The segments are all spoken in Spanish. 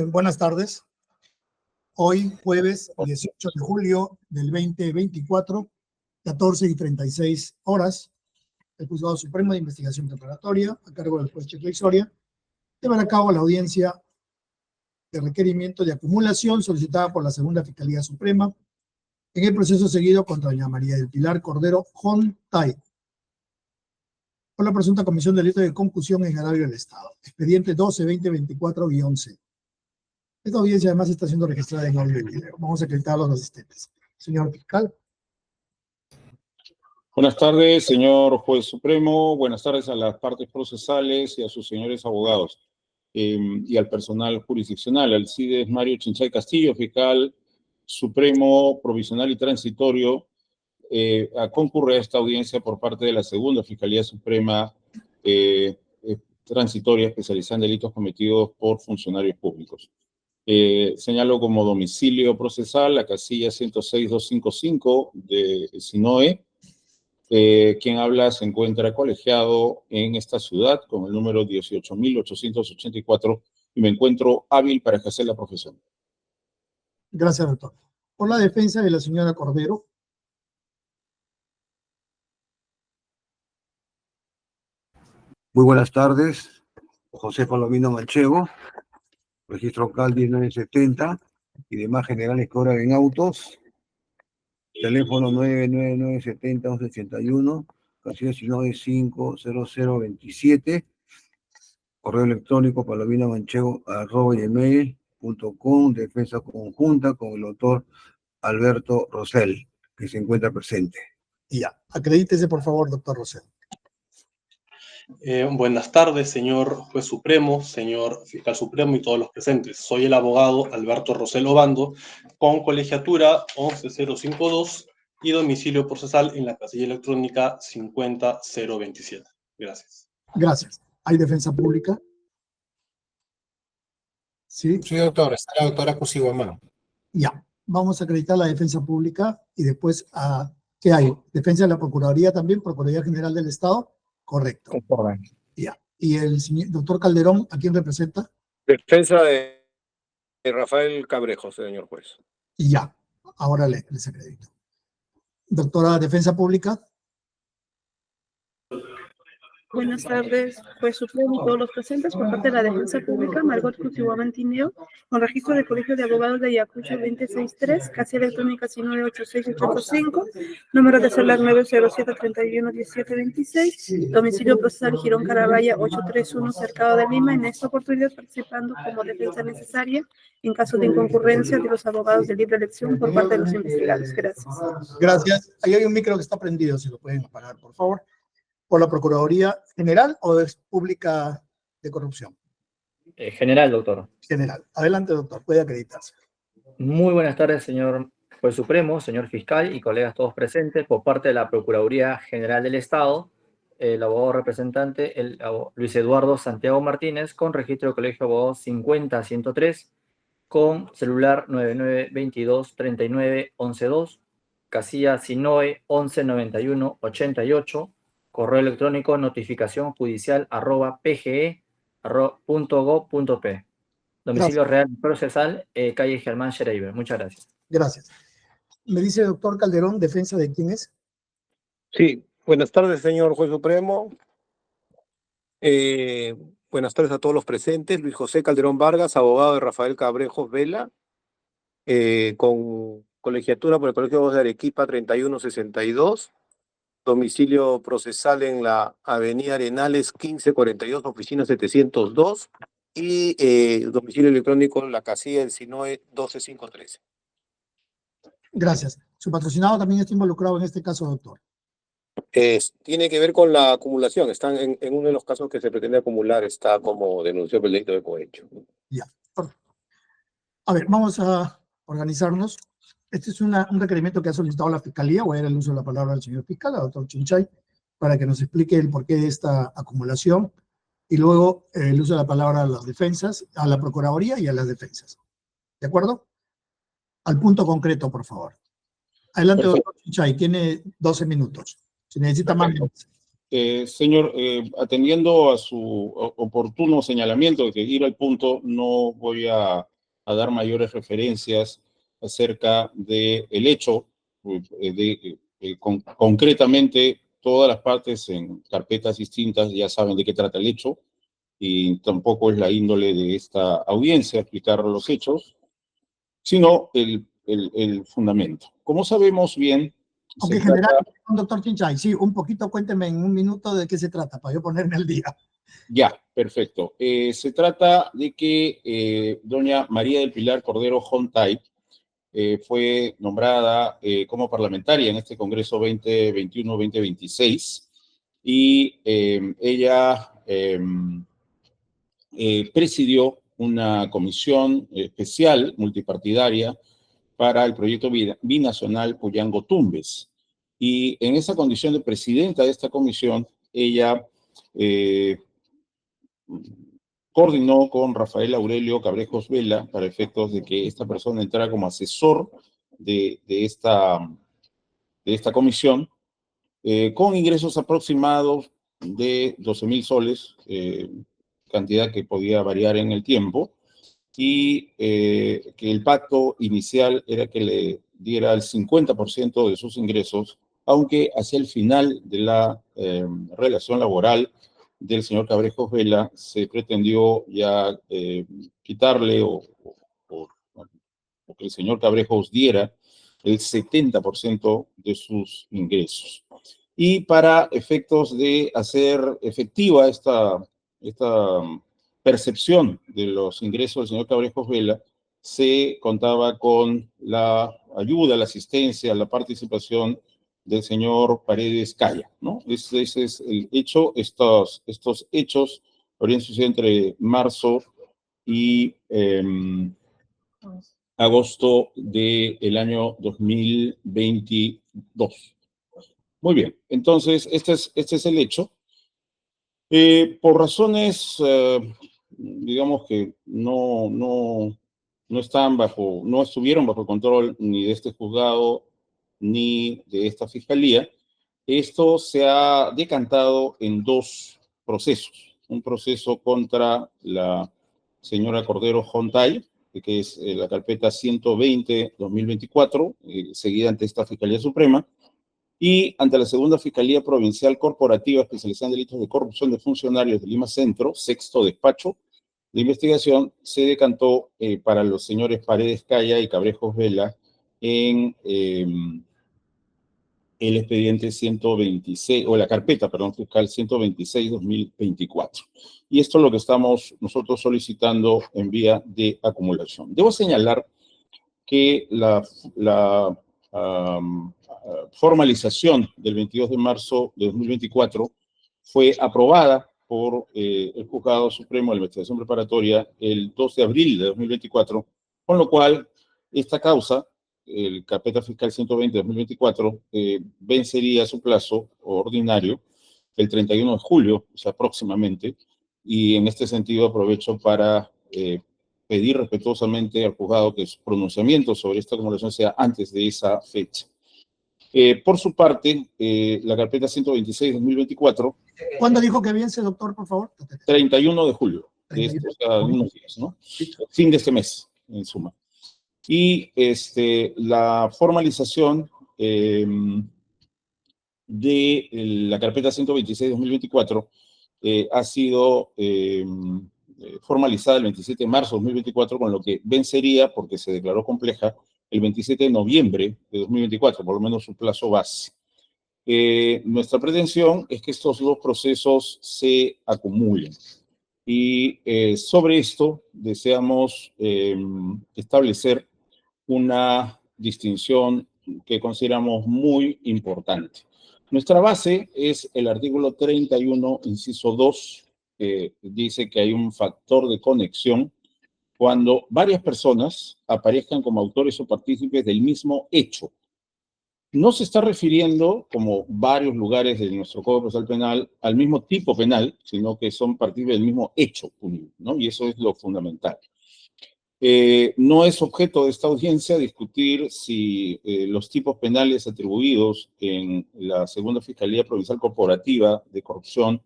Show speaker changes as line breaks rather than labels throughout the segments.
Buenas tardes. Hoy, jueves 18 de julio del 2024, 14:36 horas, el Juzgado Supremo de Investigación Preparatoria, a cargo del juez Checla Soria, llevará a cabo la audiencia de requerimiento de acumulación solicitada por la Segunda Fiscalía Suprema en el proceso seguido contra doña María del Pilar Cordero Jontay por la presunta comisión de delito de concusión en agravio del Estado. Expediente 12-2024-11. Esta audiencia además está siendo registrada en audio y video. Vamos a acreditar a los asistentes. Señor fiscal.
Buenas tardes, señor juez supremo. Buenas tardes a las partes procesales y a sus señores abogados y al personal jurisdiccional. Alcides Mario Chinchay Castillo, fiscal supremo provisional y transitorio, concurre a esta audiencia por parte de la Segunda Fiscalía Suprema transitoria especializada en delitos cometidos por funcionarios públicos. Señalo como domicilio procesal la casilla 106.255 de SINOE. Quien habla se encuentra colegiado en esta ciudad con el número 18.884 y me encuentro hábil para ejercer la profesión.
Gracias, doctor. Por la defensa de la señora Cordero.
Muy buenas tardes. José Palomino Manchego, registro local 1970 y demás generales que obran en autos. Teléfono 99970-1181, casilla 50027, correo electrónico palominomanchego@gmail.com, defensa conjunta con el doctor Alberto Rosell, que se encuentra presente.
Ya, acredítese por favor, doctor Rosell.
Buenas tardes, señor juez supremo, señor fiscal supremo y todos los presentes. Soy el abogado Alberto Rosell Obando, con colegiatura 11052 y domicilio procesal en la casilla electrónica 50027. Gracias.
Gracias. ¿Hay defensa pública? Sí.
Sí, doctor. Está la doctora Cusigua.
Ya. Vamos a acreditar la defensa pública y después, ¿qué hay? ¿Defensa de la Procuraduría también? ¿Procuraduría General del Estado? Correcto.
Conforme.
Ya. ¿Y el doctor Calderón, a quién representa?
Defensa de Rafael Cabrejo, señor juez.
Ya. Ahora les acredito. Doctora, defensa pública.
Buenas tardes, juez supremo y todos los presentes. Por parte de la defensa pública, Margot Cusigua Mantineo, con registro de Colegio de Abogados de Ayacucho 263, casilla electrónica 98685, número de celular 907-311726, domicilio procesal Girón Carabaya 831, Cercado de Lima. En esta oportunidad participando como defensa necesaria en caso de inconcurrencia de los abogados de libre elección por parte de los investigados. Gracias.
Gracias. Ahí hay un micro que está prendido, si lo pueden apagar, por favor. ¿Por la Procuraduría General o es Pública de Corrupción?
General, doctor.
General. Adelante, doctor. Puede acreditarse.
Muy buenas tardes, señor juez supremo, señor fiscal y colegas todos presentes. Por parte de la Procuraduría General del Estado, el abogado representante, el Luis Eduardo Santiago Martínez, con registro de Colegio de Abogados 50103, con celular 9922-39-112, casilla SINOE 1191-88, correo electrónico notificación-judicial@pge.gov.p. Domicilio real procesal, calle Germán Schreiber. Muchas gracias.
Gracias. Me dice el doctor Calderón, ¿defensa de quién es?
Sí, buenas tardes, señor juez supremo. Buenas tardes a todos los presentes. Luis José Calderón Vargas, abogado de Rafael Cabrejos Vela, con colegiatura por el Colegio de Abogados de Arequipa 3162. Domicilio procesal en la avenida Arenales 1542, oficina 702, y domicilio electrónico en la casilla del SINOE 12513.
Gracias. ¿Su patrocinado también está involucrado en este caso, doctor?
Tiene que ver con la acumulación. Están en uno de los casos que se pretende acumular, está como denunciado por el delito de cohecho.
Ya, perfecto. A ver, vamos a organizarnos. Este es un requerimiento que ha solicitado la Fiscalía. Voy a dar el uso de la palabra al señor fiscal, al doctor Chinchay, para que nos explique el porqué de esta acumulación y luego el uso de la palabra a las defensas, a la Procuraduría y a las defensas. ¿De acuerdo? Al punto concreto, por favor. Adelante, doctor Chinchay. Tiene 12 minutos. Si necesita más,
Señor, atendiendo a su oportuno señalamiento de que ir al punto, no voy a dar mayores referencias acerca del hecho. Concretamente, todas las partes en carpetas distintas ya saben de qué trata el hecho y tampoco es la índole de esta audiencia explicar los hechos, sino el fundamento. Como sabemos bien,
Ok, general, doctor Chinchay, sí, un poquito, cuénteme en un minuto de qué se trata, para yo ponerme al día.
Ya, perfecto. Se trata de que doña María del Pilar Cordero Jontay fue nombrada como parlamentaria en este Congreso 2021-2026 y ella presidió una comisión especial multipartidaria para el proyecto binacional Puyango-Tumbes. Y en esa condición de presidenta de esta comisión, ella coordinó con Rafael Aurelio Cabrejos Vela para efectos de que esta persona entrara como asesor de esta comisión, con ingresos aproximados de 12.000 soles, cantidad que podía variar en el tiempo, y que el pacto inicial era que le diera el 50% de sus ingresos, aunque hacia el final de la relación laboral del señor Cabrejos Vela se pretendió ya quitarle o que el señor Cabrejos diera el 70% de sus ingresos. Y para efectos de hacer efectiva esta percepción de los ingresos del señor Cabrejos Vela, se contaba con la ayuda, la asistencia, la participación del señor Paredes Caya, ¿no? Ese es el hecho. Estos hechos habrían sucedido entre marzo y agosto del año 2022. Muy bien, entonces este es el hecho. Por razones, digamos que no estuvieron bajo control ni de este juzgado ni de esta fiscalía, esto se ha decantado en dos procesos. Un proceso contra la señora Cordero Jontay, que es la carpeta 120-2024, seguida ante esta Fiscalía Suprema, y ante la segunda Fiscalía Provincial Corporativa Especializada en Delitos de Corrupción de Funcionarios de Lima Centro, sexto despacho de investigación, se decantó para los señores Paredes Caya y Cabrejos Vela en el expediente 126, o la carpeta, perdón, fiscal 126-2024. Y esto es lo que estamos nosotros solicitando en vía de acumulación. Debo señalar que la formalización del 22 de marzo de 2024 fue aprobada por el Juzgado Supremo de Investigación Preparatoria el 2 de abril de 2024, con lo cual esta causa, el carpeta fiscal 120-2024, vencería su plazo ordinario el 31 de julio, o sea, próximamente, y en este sentido aprovecho para pedir respetuosamente al juzgado que su pronunciamiento sobre esta acumulación sea antes de esa fecha. Por su parte, la carpeta 126-2024...
¿Cuándo dijo que vence, doctor, por favor?
31 de julio, o sea, unos días, ¿no? Fin de este mes, en suma. Y la formalización de la carpeta 126-2024 ha sido formalizada el 27 de marzo de 2024, con lo que vencería, porque se declaró compleja, el 27 de noviembre de 2024, por lo menos su plazo base. Nuestra pretensión es que estos dos procesos se acumulen. Y sobre esto deseamos establecer una distinción que consideramos muy importante. Nuestra base es el artículo 31, inciso 2, que dice que hay un factor de conexión cuando varias personas aparezcan como autores o partícipes del mismo hecho. No se está refiriendo, como varios lugares de nuestro Código Procesal Penal, al mismo tipo penal, sino que son partícipes del mismo hecho punible, ¿no? Y eso es lo fundamental. No es objeto de esta audiencia discutir si los tipos penales atribuidos en la Segunda Fiscalía Provincial Corporativa de Corrupción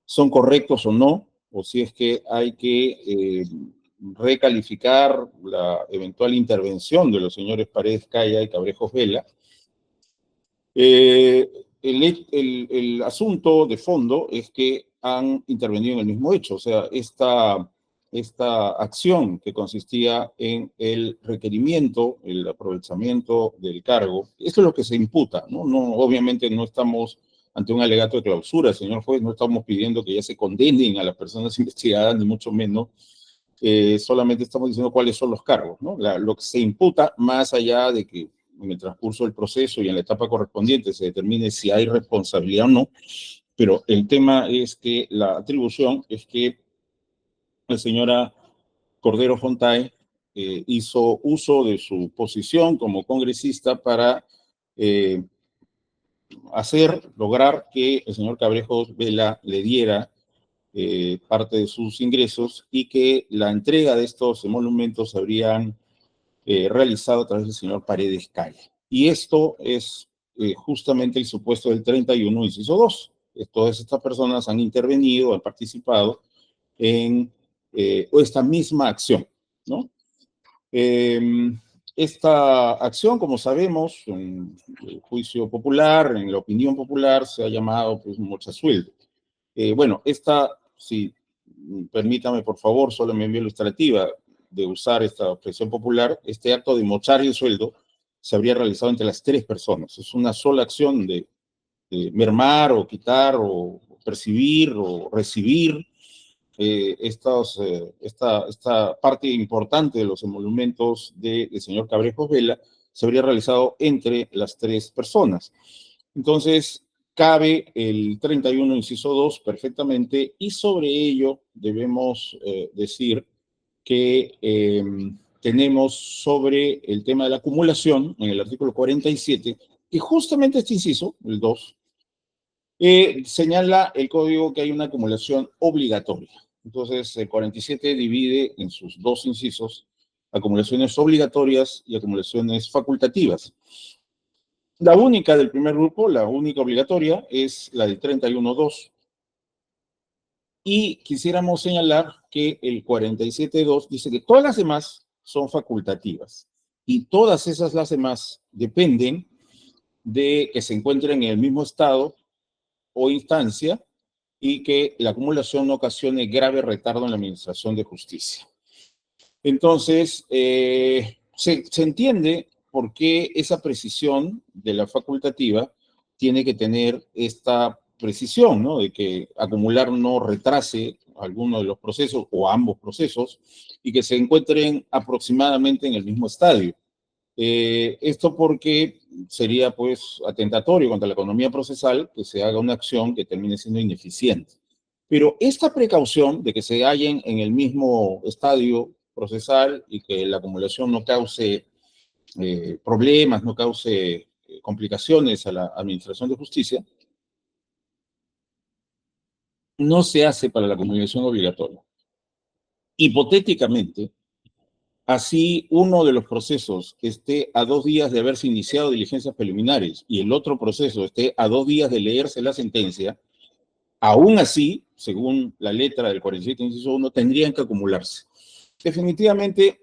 son correctos o no, o si es que hay que recalificar la eventual intervención de los señores Paredes Caya y Cabrejos Vela. El asunto de fondo es que han intervenido en el mismo hecho, o sea, esta acción que consistía en el requerimiento, el aprovechamiento del cargo, eso es lo que se imputa, ¿no? Obviamente no estamos ante un alegato de clausura, señor juez, no estamos pidiendo que ya se condenen a las personas investigadas, ni mucho menos, solamente estamos diciendo cuáles son los cargos, ¿no? Lo que se imputa, más allá de que en el transcurso del proceso y en la etapa correspondiente se determine si hay responsabilidad o no, pero el tema es que la atribución es que la señora Cordero Fontaine hizo uso de su posición como congresista para lograr que el señor Cabrejos Vela le diera parte de sus ingresos y que la entrega de estos emolumentos se habrían realizado a través del señor Paredes Caya. Y esto es justamente el supuesto del 31, inciso 2. Todas estas personas han intervenido, han participado en esta misma acción, ¿no? Esta acción, como sabemos, en el juicio popular, en la opinión popular, se ha llamado pues, mochasueldo. Bueno, si permítame por favor, solo me envío ilustrativa de usar esta expresión popular, este acto de mochar el sueldo se habría realizado entre las tres personas. Es una sola acción de mermar o quitar o percibir o recibir esta parte importante de los emolumentos del señor Cabrejos Vela se habría realizado entre las tres personas. Entonces, cabe el 31, inciso 2, perfectamente, y sobre ello debemos decir que tenemos sobre el tema de la acumulación, en el artículo 47, que justamente este inciso, el 2, señala el código que hay una acumulación obligatoria. Entonces, el 47 divide en sus dos incisos acumulaciones obligatorias y acumulaciones facultativas. La única del primer grupo, la única obligatoria, es la del 31.2. Y quisiéramos señalar que el 47.2 dice que todas las demás son facultativas. Y todas las demás dependen de que se encuentren en el mismo estado o instancia y que la acumulación no ocasione grave retardo en la administración de justicia. Entonces, se entiende por qué esa precisión de la facultativa tiene que tener esta precisión, ¿no? De que acumular no retrase alguno de los procesos o ambos procesos y que se encuentren aproximadamente en el mismo estadio. Esto porque sería pues atentatorio contra la economía procesal que se haga una acción que termine siendo ineficiente. Pero esta precaución de que se hallen en el mismo estadio procesal y que la acumulación no cause problemas, no cause complicaciones a la administración de justicia, no se hace para la acumulación obligatoria. Hipotéticamente, así uno de los procesos esté a 2 días de haberse iniciado diligencias preliminares y el otro proceso esté a 2 días de leerse la sentencia, aún así, según la letra del 47, inciso 1, tendrían que acumularse. Definitivamente,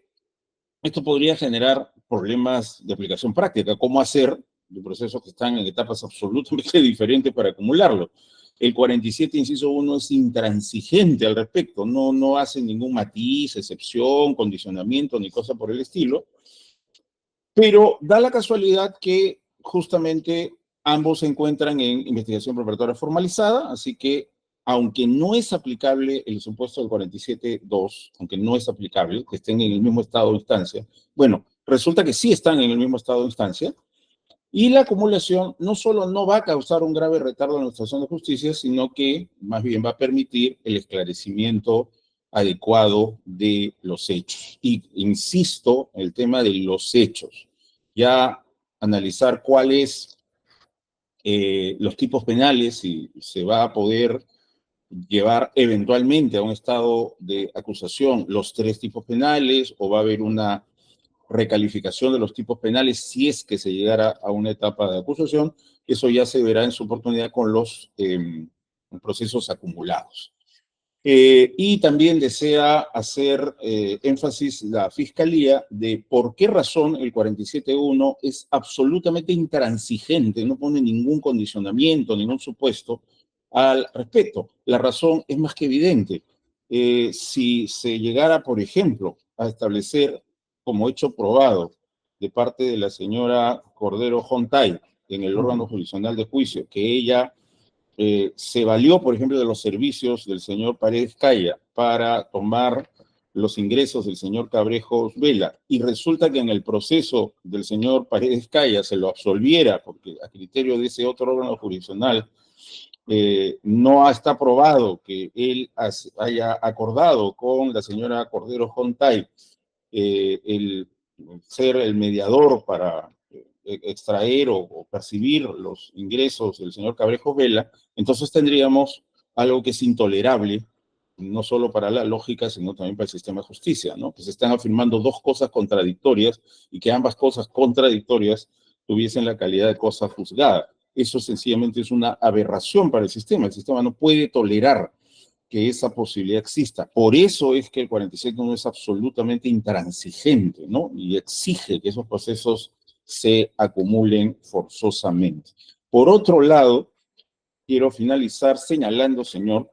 esto podría generar problemas de aplicación práctica. ¿Cómo hacer de procesos que están en etapas absolutamente diferentes para acumularlo? El 47, inciso 1, es intransigente al respecto, no hace ningún matiz, excepción, condicionamiento, ni cosa por el estilo, pero da la casualidad que justamente ambos se encuentran en investigación preparatoria formalizada, así que aunque no es aplicable el supuesto del 47.2, aunque no es aplicable que estén en el mismo estado de instancia, bueno, resulta que sí están en el mismo estado de instancia, y la acumulación no solo no va a causar un grave retardo en la administración de justicia, sino que más bien va a permitir el esclarecimiento adecuado de los hechos. Y insisto, el tema de los hechos. Ya analizar cuáles los tipos penales y se va a poder llevar eventualmente a un estado de acusación los 3 tipos penales, o va a haber una recalificación de los tipos penales si es que se llegara a una etapa de acusación. Eso ya se verá en su oportunidad con los procesos acumulados. Y también desea hacer énfasis la Fiscalía de por qué razón el 47.1 es absolutamente intransigente, no pone ningún condicionamiento, ningún supuesto al respecto. La razón es más que evidente. Si se llegara, por ejemplo, a establecer como hecho probado de parte de la señora Cordero Jontay en el órgano jurisdiccional de juicio, que ella se valió, por ejemplo, de los servicios del señor Paredes Caya para tomar los ingresos del señor Cabrejos Vela, y resulta que en el proceso del señor Paredes Caya se lo absolviera, porque a criterio de ese otro órgano jurisdiccional no está probado que él haya acordado con la señora Cordero Jontay el ser el mediador para extraer o percibir los ingresos del señor Cabrejos Vela, entonces tendríamos algo que es intolerable, no solo para la lógica, sino también para el sistema de justicia, ¿no? Que se están afirmando 2 cosas contradictorias y que ambas cosas contradictorias tuviesen la calidad de cosa juzgada. Eso sencillamente es una aberración para el sistema. El sistema no puede tolerar que esa posibilidad exista. Por eso es que el 47.1 es absolutamente intransigente, ¿no? Y exige que esos procesos se acumulen forzosamente. Por otro lado, quiero finalizar señalando, señor,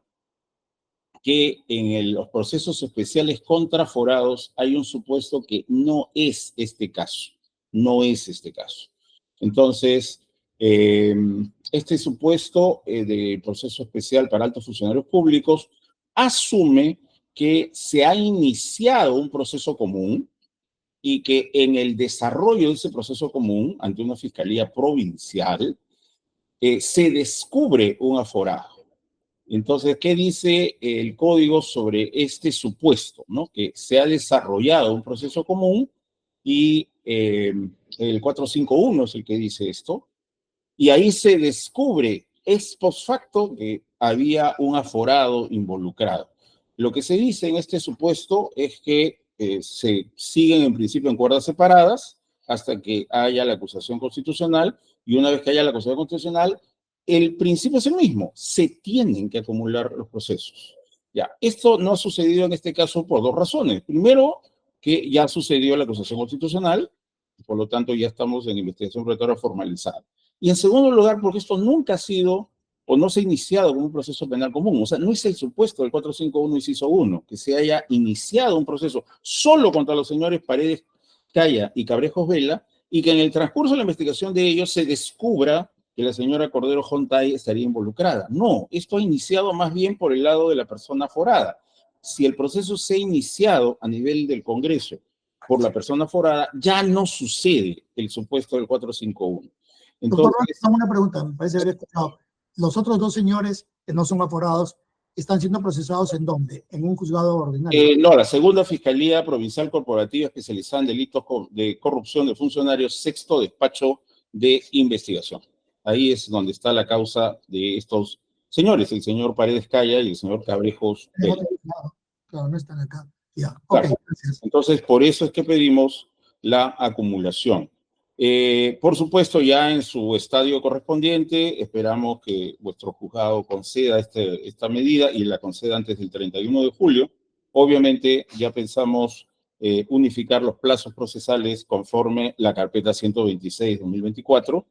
que en los procesos especiales contra forados hay un supuesto que no es este caso. No es este caso. Entonces, este supuesto de proceso especial para altos funcionarios públicos asume que se ha iniciado un proceso común y que en el desarrollo de ese proceso común ante una fiscalía provincial se descubre un aforado. Entonces, ¿qué dice el código sobre este supuesto, ¿no? Que se ha desarrollado un proceso común y el 451 es el que dice esto, y ahí se descubre ex post facto que había un aforado involucrado. Lo que se dice en este supuesto es que se siguen en principio en cuerdas separadas hasta que haya la acusación constitucional, y una vez que haya la acusación constitucional, el principio es el mismo, se tienen que acumular los procesos. Ya, esto no ha sucedido en este caso por 2 razones. Primero, que ya sucedió la acusación constitucional, por lo tanto ya estamos en investigación probatoria formalizada. Y en segundo lugar, porque esto nunca ha sido o no se ha iniciado como un proceso penal común. O sea, no es el supuesto del 451 inciso 1 que se haya iniciado un proceso solo contra los señores Paredes Caya y Cabrejos Vela, y que en el transcurso de la investigación de ellos se descubra que la señora Cordero Jontay estaría involucrada. No, esto ha iniciado más bien por el lado de la persona forada. Si el proceso se ha iniciado a nivel del Congreso por la persona forada, ya no sucede el supuesto del 451.
Doctor, una pregunta, me parece haber escuchado. Los otros 2 señores que no son aforados están siendo procesados ¿en dónde? ¿En un juzgado ordinario?
No, la segunda Fiscalía Provincial Corporativa especializada en delitos de corrupción de funcionarios, 6º despacho de investigación. Ahí es donde está la causa de estos señores, el señor Paredes Caya y el señor Cabrejos Vela.
Claro, no están acá. Ya,
claro.
Ok, gracias.
Entonces, por eso es que pedimos la acumulación. Por supuesto, ya en su estadio correspondiente, esperamos que vuestro juzgado conceda esta medida y la conceda antes del 31 de julio. Obviamente, ya pensamos unificar los plazos procesales conforme la carpeta 126-2024.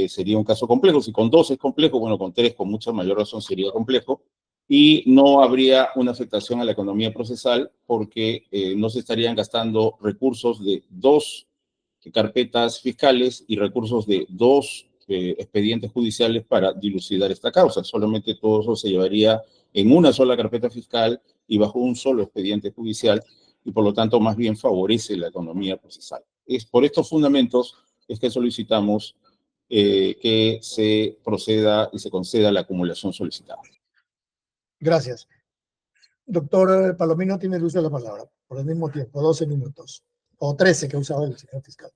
Sería un caso complejo. Si con 2 es complejo, bueno, con 3 con mucha mayor razón sería complejo. Y no habría una afectación a la economía procesal porque no se estarían gastando recursos de 2 carpetas fiscales y recursos de 2 expedientes judiciales para dilucidar esta causa. Solamente todo eso se llevaría en una sola carpeta fiscal y bajo un solo expediente judicial, y por lo tanto más bien favorece la economía procesal. Es por estos fundamentos es que solicitamos que se proceda y se conceda la acumulación solicitada.
Gracias. Doctor Palomino, tiene el uso de la palabra por el mismo tiempo, 12 minutos. O 13 que ha usado el señor fiscal.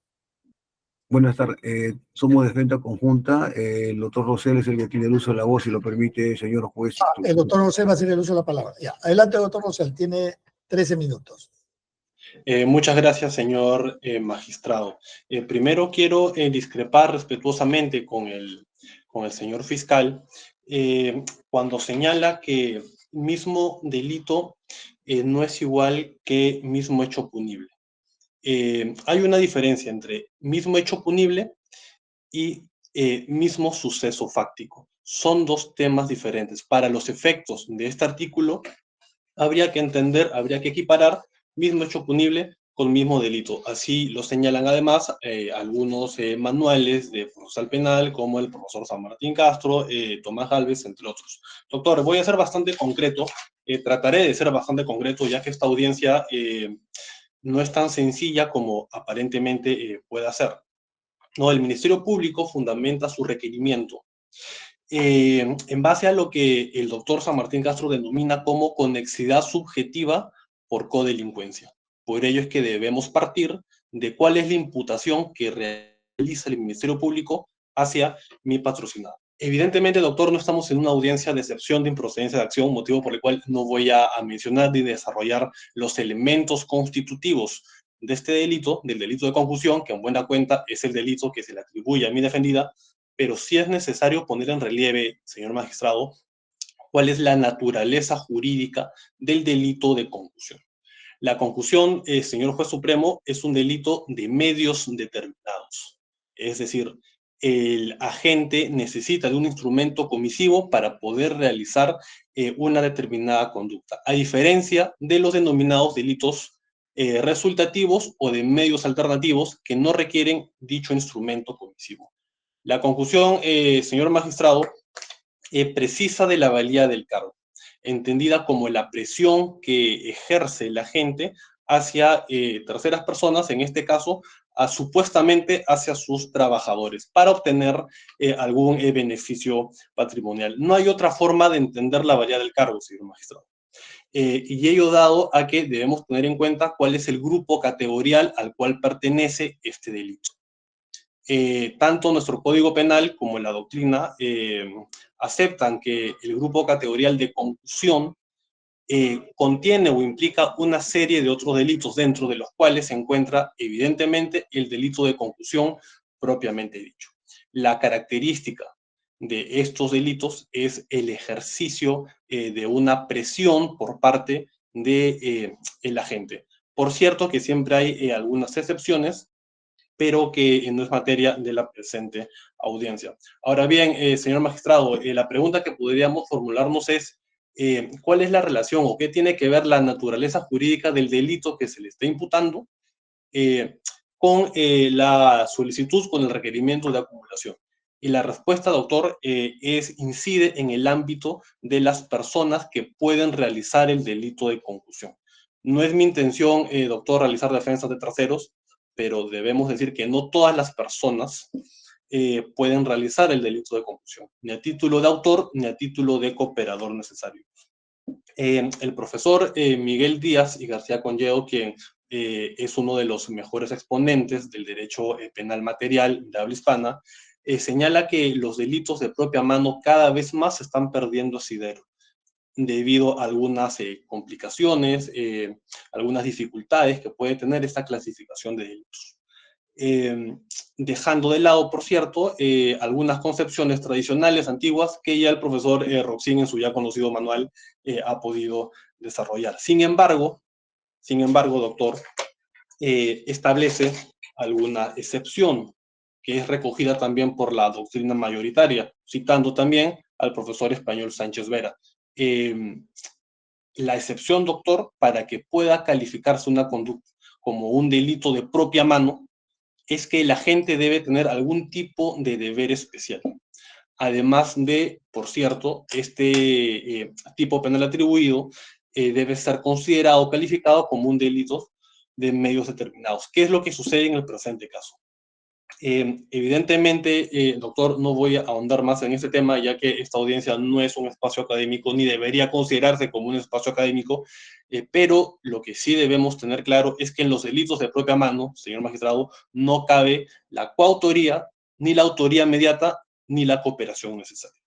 Buenas tardes. Somos defensa conjunta. El doctor Rosell es el que tiene el uso de la voz, si lo permite, señor juez.
El doctor Rosell va a hacer el uso de la palabra. Ya. Adelante, doctor Rosell, tiene 13 minutos.
Muchas gracias, señor magistrado. Primero quiero discrepar respetuosamente con el señor fiscal cuando señala que mismo delito no es igual que mismo hecho punible. Hay una diferencia entre mismo hecho punible y mismo suceso fáctico. Son dos temas diferentes. Para los efectos de este artículo, habría que equiparar mismo hecho punible con mismo delito. Así lo señalan además algunos manuales de procesal penal, como el profesor San Martín Castro, Tomás Gálvez, entre otros. Doctor, voy a ser bastante concreto, trataré de ser bastante concreto, ya que esta audiencia no es tan sencilla como aparentemente pueda ser. No, el Ministerio Público fundamenta su requerimiento en base a lo que el doctor San Martín Castro denomina como conexidad subjetiva por codelincuencia. Por ello es que debemos partir de cuál es la imputación que realiza el Ministerio Público hacia mi patrocinado. Evidentemente, doctor, no estamos en una audiencia de excepción de improcedencia de acción, motivo por el cual no voy a mencionar ni desarrollar los elementos constitutivos de este delito, del delito de concusión, que en buena cuenta es el delito que se le atribuye a mi defendida, pero sí es necesario poner en relieve, señor magistrado, cuál es la naturaleza jurídica del delito de concusión. La concusión, señor juez supremo, es un delito de medios determinados. Es decir, el agente necesita de un instrumento comisivo para poder realizar una determinada conducta, a diferencia de los denominados delitos resultativos o de medios alternativos que no requieren dicho instrumento comisivo. La conclusión, señor magistrado, precisa de la valía del cargo, entendida como la presión que ejerce el agente hacia terceras personas, en este caso, supuestamente hacia sus trabajadores, para obtener algún beneficio patrimonial. No hay otra forma de entender la valía del cargo, señor magistrado. Y ello dado a que debemos tener en cuenta cuál es el grupo categorial al cual pertenece este delito. Tanto nuestro Código Penal como la doctrina aceptan que el grupo categorial de concusión contiene o implica una serie de otros delitos, dentro de los cuales se encuentra evidentemente el delito de concusión propiamente dicho. La característica de estos delitos es el ejercicio de una presión por parte del agente. Por cierto que siempre hay algunas excepciones, pero que no es materia de la presente audiencia. Ahora bien, señor magistrado, la pregunta que podríamos formularnos es ¿cuál es la relación o qué tiene que ver la naturaleza jurídica del delito que se le está imputando con la solicitud, con el requerimiento de acumulación? Y la respuesta, doctor, incide en el ámbito de las personas que pueden realizar el delito de concusión. No es mi intención, doctor, realizar defensas de terceros, pero debemos decir que no todas las personas pueden realizar el delito de concusión, ni a título de autor, ni a título de cooperador necesario. El profesor Miguel Díaz y García Conlleo, quien es uno de los mejores exponentes del derecho penal material de habla hispana, señala que los delitos de propia mano cada vez más se están perdiendo asidero, debido a algunas complicaciones, algunas dificultades que puede tener esta clasificación de delitos. Dejando de lado, por cierto, algunas concepciones tradicionales antiguas que ya el profesor Roxin en su ya conocido manual ha podido desarrollar. Sin embargo, doctor, establece alguna excepción que es recogida también por la doctrina mayoritaria, citando también al profesor español Sánchez Vera. La excepción, doctor, para que pueda calificarse una conducta como un delito de propia mano, es que el agente debe tener algún tipo de deber especial. Además de, por cierto, este tipo penal atribuido debe ser considerado, calificado como un delito de medios determinados. ¿Qué es lo que sucede en el presente caso? Evidentemente, doctor, no voy a ahondar más en este tema, ya que esta audiencia no es un espacio académico ni debería considerarse como un espacio académico, pero lo que sí debemos tener claro es que en los delitos de propia mano, señor magistrado, no cabe la coautoría, ni la autoría inmediata, ni la cooperación necesaria.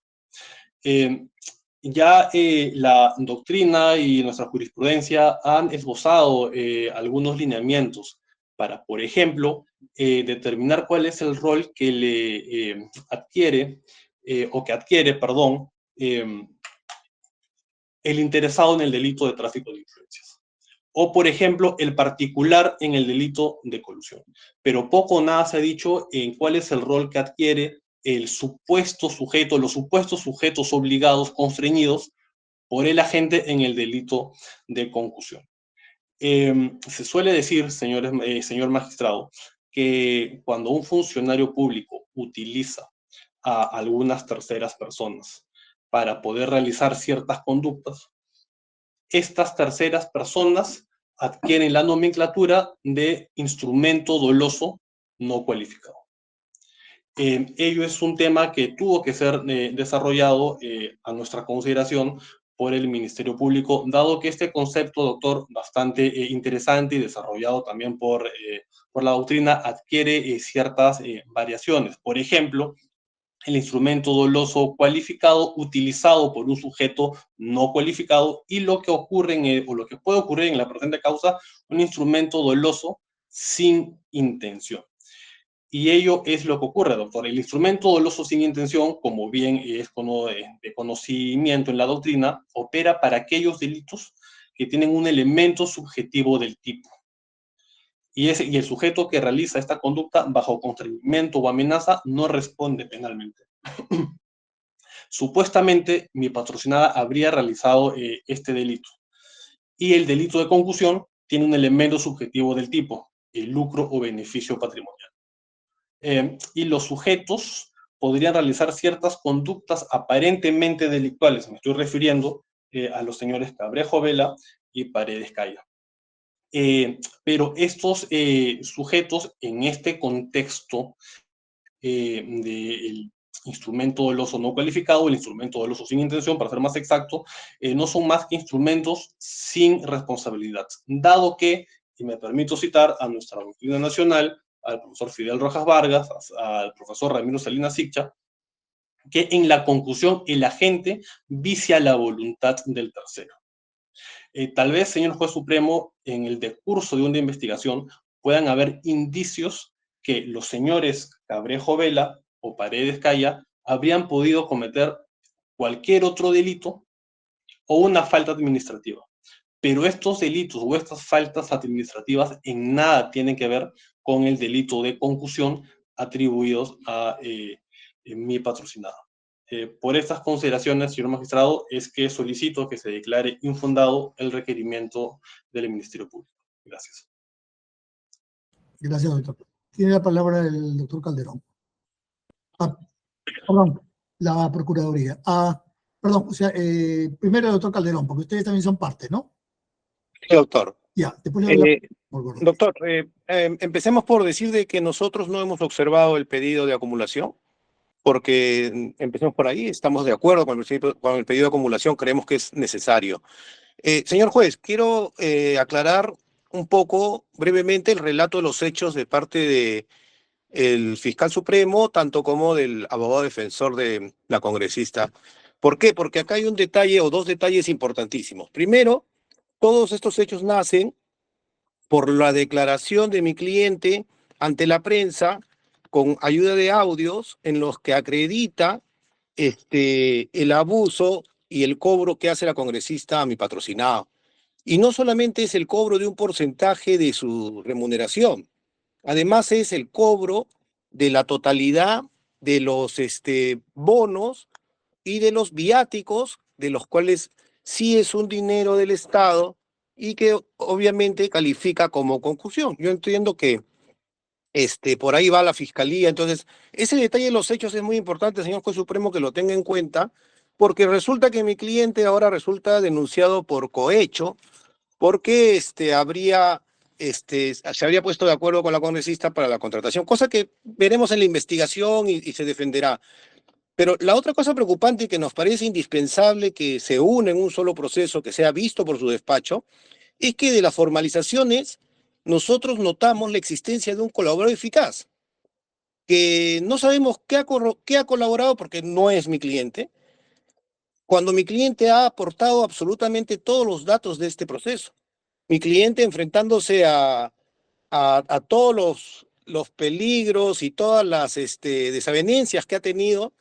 Ya la doctrina y nuestra jurisprudencia han esbozado algunos lineamientos para, por ejemplo, determinar cuál es el rol que le adquiere, perdón, el interesado en el delito de tráfico de influencias. O, por ejemplo, el particular en el delito de colusión. Pero poco o nada se ha dicho en cuál es el rol que adquiere el supuesto sujeto, los supuestos sujetos obligados, constreñidos por el agente en el delito de concusión. Se suele decir, señor magistrado, que cuando un funcionario público utiliza a algunas terceras personas para poder realizar ciertas conductas, estas terceras personas adquieren la nomenclatura de instrumento doloso no cualificado. Ello es un tema que tuvo que ser desarrollado a nuestra consideración por el Ministerio Público, dado que este concepto, doctor, bastante interesante y desarrollado también por la doctrina, adquiere ciertas variaciones. Por ejemplo, el instrumento doloso cualificado utilizado por un sujeto no cualificado y lo que ocurre o lo que puede ocurrir en la presente causa, un instrumento doloso sin intención. Y ello es lo que ocurre, doctor. El instrumento doloso sin intención, como bien es de conocimiento en la doctrina, opera para aquellos delitos que tienen un elemento subjetivo del tipo. Y el sujeto que realiza esta conducta bajo constreñimiento o amenaza no responde penalmente. Supuestamente, mi patrocinada habría realizado este delito. Y el delito de concusión tiene un elemento subjetivo del tipo, el lucro o beneficio patrimonial. Y los sujetos podrían realizar ciertas conductas aparentemente delictuales. Me estoy refiriendo a los señores Cabrejo Vela y Paredes Caya. Pero estos sujetos, en este contexto del instrumento doloso no cualificado, el instrumento doloso sin intención, para ser más exacto, no son más que instrumentos sin responsabilidad, dado que, y me permito citar a nuestra doctrina nacional, al profesor Fidel Rojas Vargas, al profesor Ramiro Salinas Siccha, que en la conclusión el agente vicia la voluntad del tercero. Tal vez, señor juez supremo, en el decurso de una investigación puedan haber indicios que los señores Cabrejo Vela o Paredes Caya habrían podido cometer cualquier otro delito o una falta administrativa. Pero estos delitos o estas faltas administrativas en nada tienen que ver con el delito de concusión atribuidos a mi patrocinada. Por estas consideraciones, señor magistrado, es que solicito que se declare infundado el requerimiento del Ministerio Público. Gracias.
Gracias, doctor. Tiene la palabra el doctor Calderón. Perdón, la Procuraduría. Perdón, o sea, primero el doctor Calderón, porque ustedes también son parte, ¿no?
Sí, doctor.
Ya, después le doy la...
Doctor, empecemos por decir de que nosotros no hemos observado el pedido de acumulación, porque empecemos por ahí, estamos de acuerdo con el pedido de acumulación, creemos que es necesario. Señor juez, quiero aclarar un poco brevemente el relato de los hechos de parte del fiscal supremo, tanto como del abogado defensor de la congresista. ¿Por qué? Porque acá hay un detalle o dos detalles importantísimos. Primero, todos estos hechos nacen por la declaración de mi cliente ante la prensa con ayuda de audios en los que acredita el abuso y el cobro que hace la congresista a mi patrocinado. Y no solamente es el cobro de un porcentaje de su remuneración, además es el cobro de la totalidad de los bonos y de los viáticos, de los cuales sí es un dinero del Estado y que obviamente califica como concusión. Yo entiendo que por ahí va la fiscalía. Entonces, ese detalle de los hechos es muy importante, señor juez supremo, que lo tenga en cuenta, porque resulta que mi cliente ahora resulta denunciado por cohecho, porque habría se habría puesto de acuerdo con la congresista para la contratación, cosa que veremos en la investigación y se defenderá. Pero la otra cosa preocupante que nos parece indispensable que se une en un solo proceso, que sea visto por su despacho, es que de las formalizaciones nosotros notamos la existencia de un colaborador eficaz, que no sabemos qué ha colaborado porque no es mi cliente, cuando mi cliente ha aportado absolutamente todos los datos de este proceso. Mi cliente enfrentándose a todos los peligros y todas las desavenencias que ha tenido,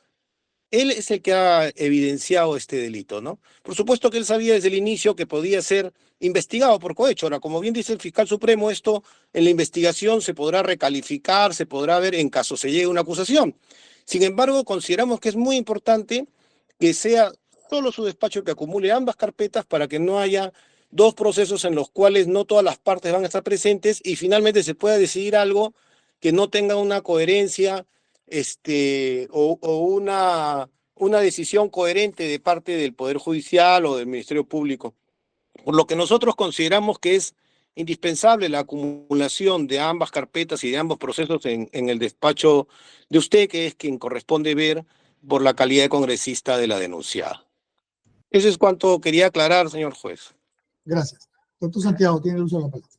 él es el que ha evidenciado este delito, ¿no? Por supuesto que él sabía desde el inicio que podía ser investigado por cohecho. Ahora, como bien dice el fiscal supremo, esto en la investigación se podrá recalificar, se podrá ver en caso se llegue a una acusación. Sin embargo, consideramos que es muy importante que sea solo su despacho el que acumule ambas carpetas para que no haya dos procesos en los cuales no todas las partes van a estar presentes y finalmente se pueda decidir algo que no tenga una coherencia o una decisión coherente de parte del Poder Judicial o del Ministerio Público. Por lo que nosotros consideramos que es indispensable la acumulación de ambas carpetas y de ambos procesos en el despacho de usted, que es quien corresponde ver por la calidad de congresista de la denunciada. Eso es cuanto quería aclarar, señor juez.
Gracias. Doctor Santiago, tiene el uso de la palabra.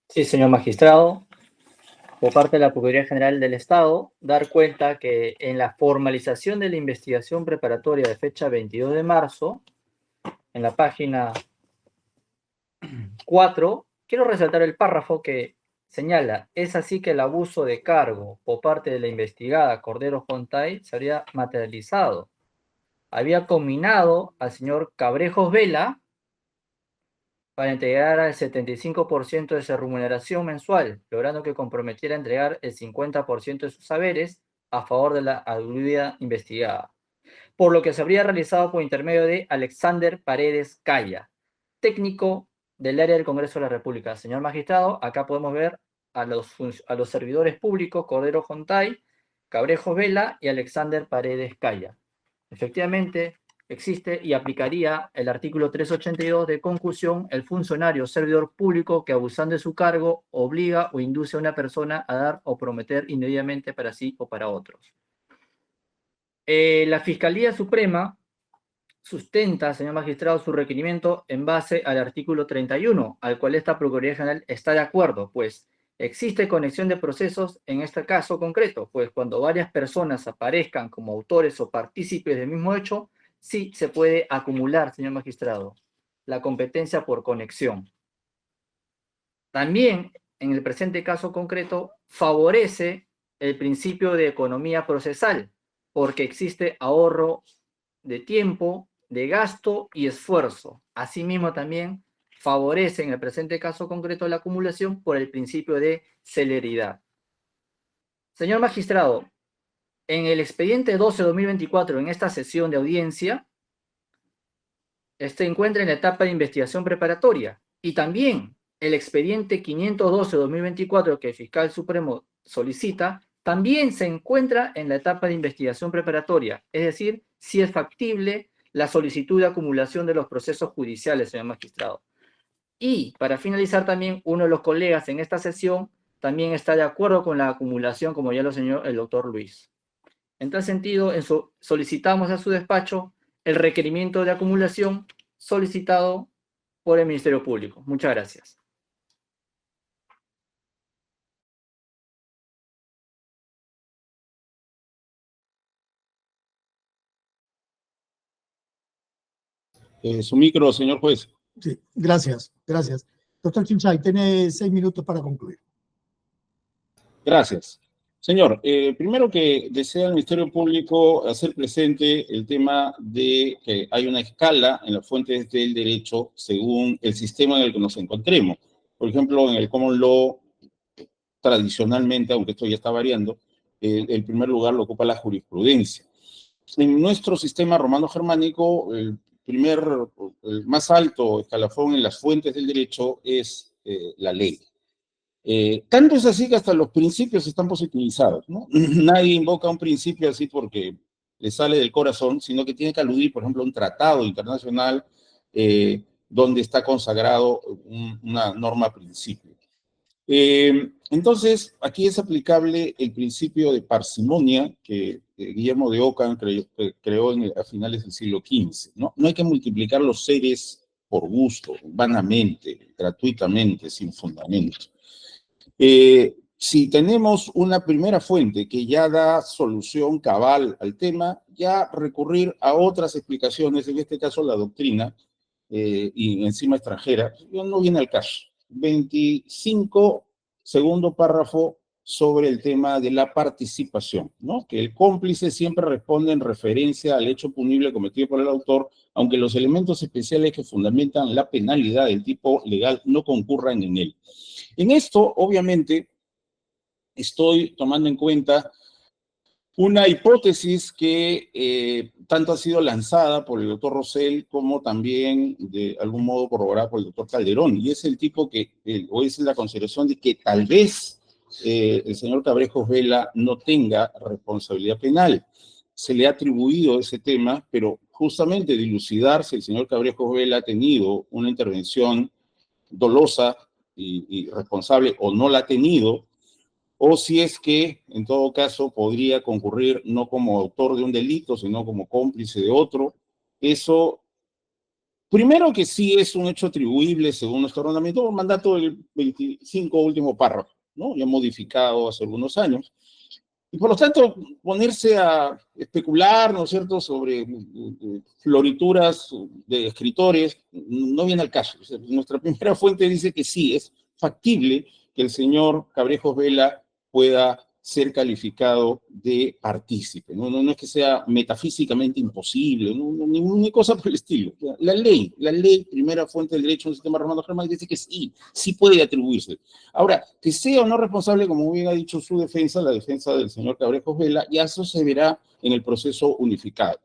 Sí, señor magistrado. Por parte de la Procuraduría General del Estado, dar cuenta que en la formalización de la investigación preparatoria de fecha 22 de marzo, en la página 4, quiero resaltar el párrafo que señala: es así que el abuso de cargo por parte de la investigada Cordero Jontay se habría materializado. Había combinado al señor Cabrejos Vela para entregar al 75% de su remuneración mensual, logrando que comprometiera a entregar el 50% de sus saberes a favor de la aludida investigada, por lo que se habría realizado por intermedio de Alexander Paredes Calla, técnico del área del Congreso de la República. Señor magistrado, acá podemos ver a los servidores públicos Cordero Jontay, Cabrejos Vela y Alexander Paredes Calla. Efectivamente, existe y aplicaría el artículo 382 de conclusión: el funcionario o servidor público que, abusando de su cargo, obliga o induce a una persona a dar o prometer indebidamente para sí o para otros. La Fiscalía Suprema sustenta, señor magistrado, su requerimiento en base al artículo 31, al cual esta Procuraduría General está de acuerdo, pues existe conexión de procesos en este caso concreto, pues cuando varias personas aparezcan como autores o partícipes del mismo hecho, sí se puede acumular, señor magistrado, la competencia por conexión. También, en el presente caso concreto, favorece el principio de economía procesal, porque existe ahorro de tiempo, de gasto y esfuerzo. Asimismo, también favorece en el presente caso concreto la acumulación por el principio de celeridad. Señor magistrado, en el expediente 12-2024, en esta sesión de audiencia, encuentra en la etapa de investigación preparatoria, y también el expediente 512-2024 que el fiscal supremo solicita, también se encuentra en la etapa de investigación preparatoria, es decir, si es factible la solicitud de acumulación de los procesos judiciales, señor magistrado. Y para finalizar, también uno de los colegas en esta sesión también está de acuerdo con la acumulación, como ya lo señaló el doctor Luis. En tal sentido, solicitamos a su despacho el requerimiento de acumulación solicitado por el Ministerio Público. Muchas gracias.
Su micro, señor juez.
Sí, gracias, gracias. Doctor Chinchay, tiene 6 minutos para concluir.
Gracias. Señor, primero que desea el Ministerio Público hacer presente el tema de que hay una escala en las fuentes del derecho según el sistema en el que nos encontremos. Por ejemplo, en el common law, tradicionalmente, aunque esto ya está variando, el primer lugar lo ocupa la jurisprudencia. En nuestro sistema romano-germánico, el más alto escalafón en las fuentes del derecho es la ley. Tanto es así que hasta los principios están positivizados, ¿no? Nadie invoca un principio así porque le sale del corazón, sino que tiene que aludir, por ejemplo, a un tratado internacional de donde está consagrado una norma principio. Entonces, aquí es aplicable el principio de parsimonia que Guillermo de Ockham creó a finales del siglo XV, ¿no? No hay que multiplicar los seres por gusto, vanamente, gratuitamente, sin fundamento. Si tenemos una primera fuente que ya da solución cabal al tema, ya recurrir a otras explicaciones, en este caso la doctrina, y encima extranjera, no viene al caso. 25, segundo párrafo sobre el tema de la participación, ¿no? Que el cómplice siempre responde en referencia al hecho punible cometido por el autor, aunque los elementos especiales que fundamentan la penalidad del tipo legal no concurran en él. En esto, obviamente, estoy tomando en cuenta una hipótesis que tanto ha sido lanzada por el doctor Rosell como también de algún modo corroborada por el doctor Calderón, y es el tipo o es la consideración de que tal vez el señor Cabrejos Vela no tenga responsabilidad penal. Se le ha atribuido ese tema, pero justamente dilucidar si el señor Cabrejos Vela ha tenido una intervención dolosa y responsable o no la ha tenido, o si es que, en todo caso, podría concurrir no como autor de un delito, sino como cómplice de otro. Eso, primero que sí es un hecho atribuible según nuestro ordenamiento, un mandato del 25 último párrafo, ¿no? Ya modificado hace algunos años. Y por lo tanto, ponerse a especular, ¿no es cierto?, sobre florituras de escritores, no viene al caso. O sea, nuestra primera fuente dice que sí, es factible que el señor Cabrejos Vela pueda ser calificado de partícipe. No es que sea metafísicamente imposible, ni cosa por el estilo. La ley, primera fuente del derecho del sistema romano germánico, dice que sí puede atribuirse. Ahora, que sea o no responsable, como bien ha dicho su defensa, la defensa del señor Cabrejos Vela, ya eso se verá en el proceso unificado.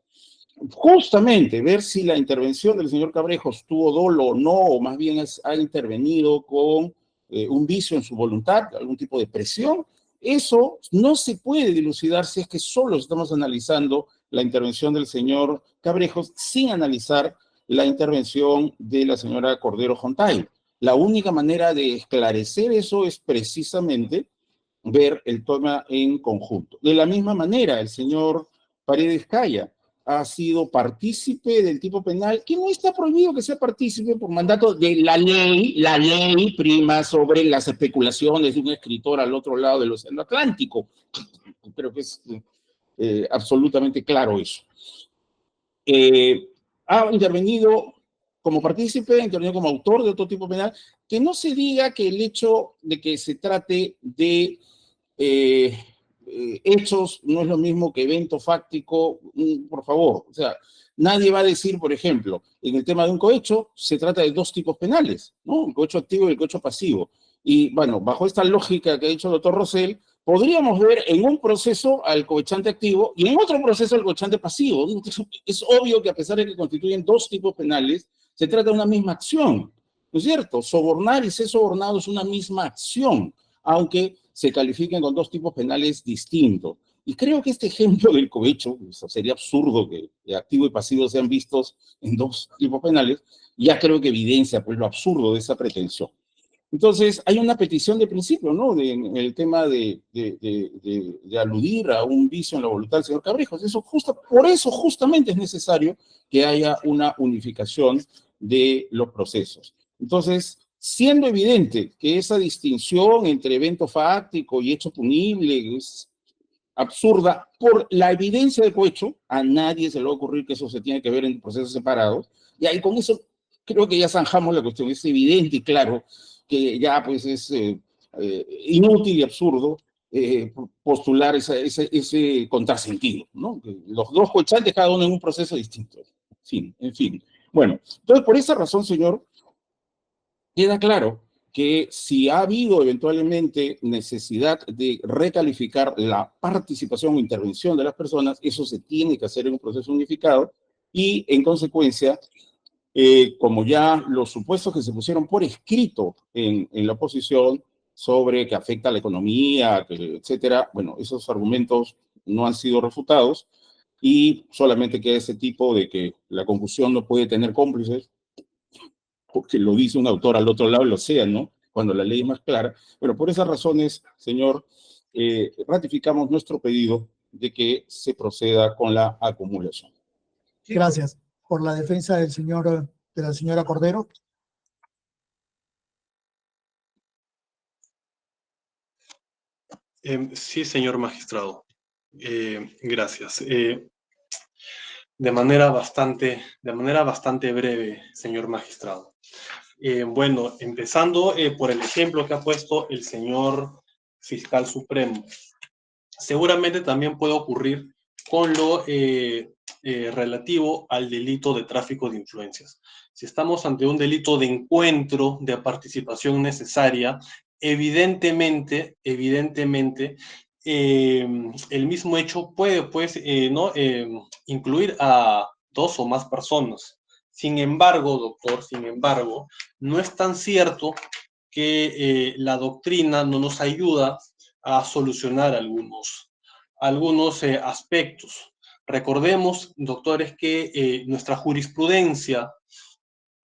Justamente ver si la intervención del señor Cabrejos tuvo dolo o no, o más bien ha intervenido con un vicio en su voluntad, algún tipo de presión, eso no se puede dilucidar si es que solo estamos analizando la intervención del señor Cabrejos sin analizar la intervención de la señora Cordero Jontay. La única manera de esclarecer eso es precisamente ver el tema en conjunto. De la misma manera, el señor Paredes Caya ha sido partícipe del tipo penal, que no está prohibido que sea partícipe por mandato de la ley prima sobre las especulaciones de un escritor al otro lado del Océano Atlántico. Creo que es absolutamente claro eso. Ha intervenido como partícipe, ha intervenido como autor de otro tipo penal, que no se diga que el hecho de que se trate de hechos no es lo mismo que evento fáctico, por favor. O sea, nadie va a decir, por ejemplo, en el tema de un cohecho, se trata de dos tipos penales, ¿no? El cohecho activo y el cohecho pasivo. Y bueno, bajo esta lógica que ha dicho el doctor Rosell, podríamos ver en un proceso al cohechante activo y en otro proceso al cohechante pasivo. Es obvio que a pesar de que constituyen dos tipos penales, se trata de una misma acción, ¿no es cierto? Sobornar y ser sobornado es una misma acción, aunque se califiquen con dos tipos penales distintos. Y creo que este ejemplo del cohecho, sería absurdo que activo y pasivo sean vistos en dos tipos penales, ya creo que evidencia pues, lo absurdo de esa pretensión. Entonces, hay una petición de principio, ¿no? En el tema de aludir a un vicio en la voluntad del señor Cabrejos. Por eso justamente es necesario que haya una unificación de los procesos. Entonces, siendo evidente que esa distinción entre evento fáctico y hecho punible es absurda por la evidencia del cohecho, a nadie se le va a ocurrir que eso se tiene que ver en procesos separados, y ahí con eso creo que ya zanjamos la cuestión. Es evidente y claro que ya pues es inútil y absurdo postular ese contrasentido, ¿no? Los dos cohechantes, cada uno en un proceso distinto. En fin. Bueno, entonces por esa razón, señor, queda claro que si ha habido eventualmente necesidad de recalificar la participación o intervención de las personas, eso se tiene que hacer en un proceso unificado y, en consecuencia, como ya los supuestos que se pusieron por escrito en la oposición sobre que afecta a la economía, etcétera, bueno, esos argumentos no han sido refutados y solamente queda ese tipo de que la concusión no puede tener cómplices. porque lo dice un autor al otro lado del océano, cuando la ley es más clara. Bueno, por esas razones, señor, ratificamos nuestro pedido de que se proceda con la acumulación.
Gracias. Por la defensa del señor, de la señora Cordero.
Sí, señor magistrado. Gracias. De manera bastante breve, señor magistrado. Bueno, empezando por el ejemplo que ha puesto el señor fiscal supremo. Seguramente también puede ocurrir con lo relativo al delito de tráfico de influencias. Si estamos ante un delito de encuentro, de participación necesaria, evidentemente, el mismo hecho puede, pues, incluir a dos o más personas. Sin embargo, doctor, no es tan cierto que la doctrina no nos ayuda a solucionar algunos aspectos. Recordemos, doctores, que nuestra jurisprudencia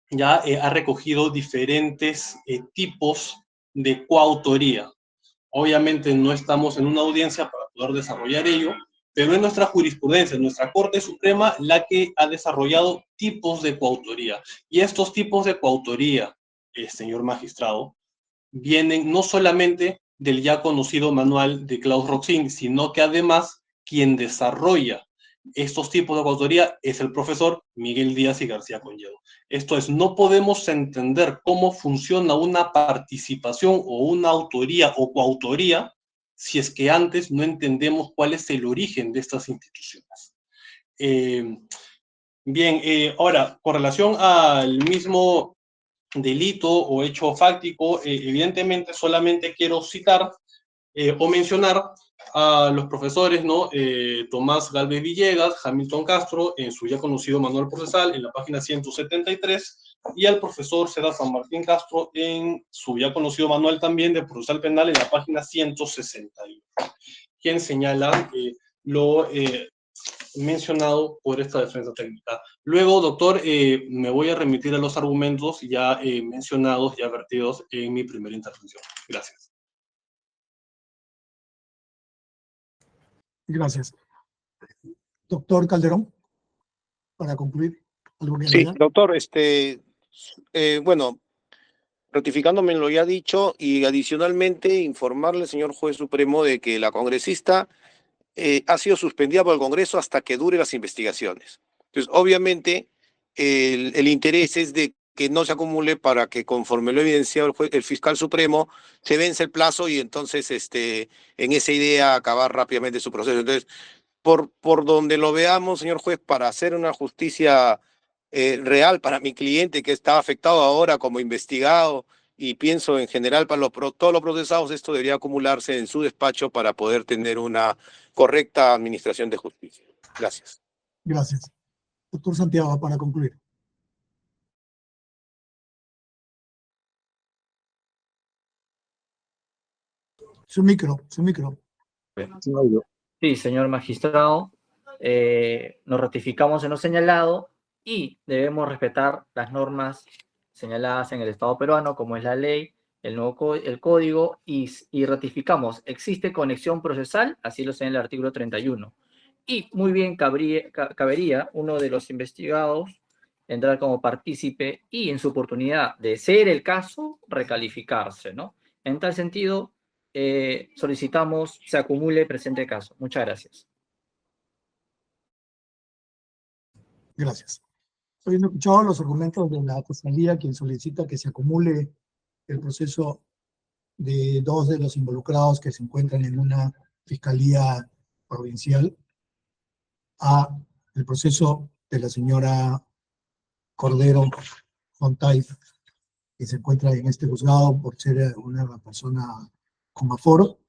ya ha recogido diferentes tipos de coautoría. Obviamente no estamos en una audiencia para poder desarrollar ello, pero es nuestra jurisprudencia, nuestra Corte Suprema, la que ha desarrollado tipos de coautoría. Y estos tipos de coautoría, señor magistrado, vienen no solamente del ya conocido manual de Klaus Roxin, sino que además quien desarrolla estos tipos de coautoría es el profesor Miguel Díaz y García Conyedo. Esto es, no podemos entender cómo funciona una participación o una autoría o coautoría si es que antes no entendemos cuál es el origen de estas instituciones. Ahora, con relación al mismo delito o hecho fáctico, evidentemente solamente quiero citar o mencionar a los profesores, ¿no? Tomás Galvez Villegas, Hamilton Castro, en su ya conocido manual procesal, en la página 173, y al profesor Seda San Martín Castro, en su ya conocido manual también de procesal penal, en la página 161, quien señala lo mencionado por esta defensa técnica. Luego, doctor, me voy a remitir a los argumentos ya mencionados, ya vertidos en mi primera intervención. Gracias.
Gracias. Doctor Calderón, para concluir.
Sí, doctor, bueno, ratificándome en lo ya dicho y adicionalmente informarle, señor juez supremo, de que la congresista ha sido suspendida por el Congreso hasta que dure las investigaciones. Entonces, obviamente, el interés es de que no se acumule para que, conforme lo ha evidenciado el fiscal supremo, se vence el plazo y entonces, en esa idea, acabar rápidamente su proceso. Entonces, por donde lo veamos, señor juez, para hacer una justicia real para mi cliente que está afectado ahora como investigado, y pienso en general para todos los procesados, esto debería acumularse en su despacho para poder tener una correcta administración de justicia. Gracias.
Gracias. Doctor Santiago, para concluir. Su micro.
Sí, señor magistrado, nos ratificamos en lo señalado y debemos respetar las normas señaladas en el Estado peruano, como es la ley, el código, y ratificamos, existe conexión procesal, así lo señala el artículo 31. Y muy bien cabería uno de los investigados entrar como partícipe y en su oportunidad de ser el caso, recalificarse, ¿no? En tal sentido, solicitamos se acumule presente caso. Muchas gracias.
Gracias. Habiendo escuchado los argumentos de la Fiscalía, quien solicita que se acumule el proceso de dos de los involucrados que se encuentran en una fiscalía provincial, a el proceso de la señora Cordero Fontay, que se encuentra en este juzgado por ser una persona con aforo,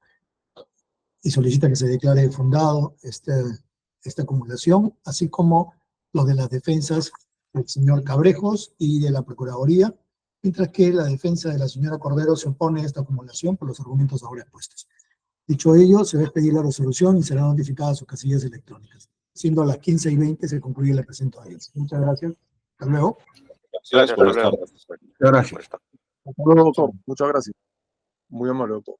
y solicita que se declare fundado esta acumulación, así como los de las defensas del señor Cabrejos y de la Procuraduría, mientras que la defensa de la señora Cordero se opone a esta acumulación por los argumentos ahora expuestos. Dicho ello, se va a expedir la resolución y será notificada a sus casillas electrónicas. Siendo a las 15:20 se concluye la presentación. Muchas gracias. Hasta luego.
Gracias, buenas
hasta luego.
tardes.
Gracias.
Hasta luego, doctor. Muchas gracias. Muy amable, doctor.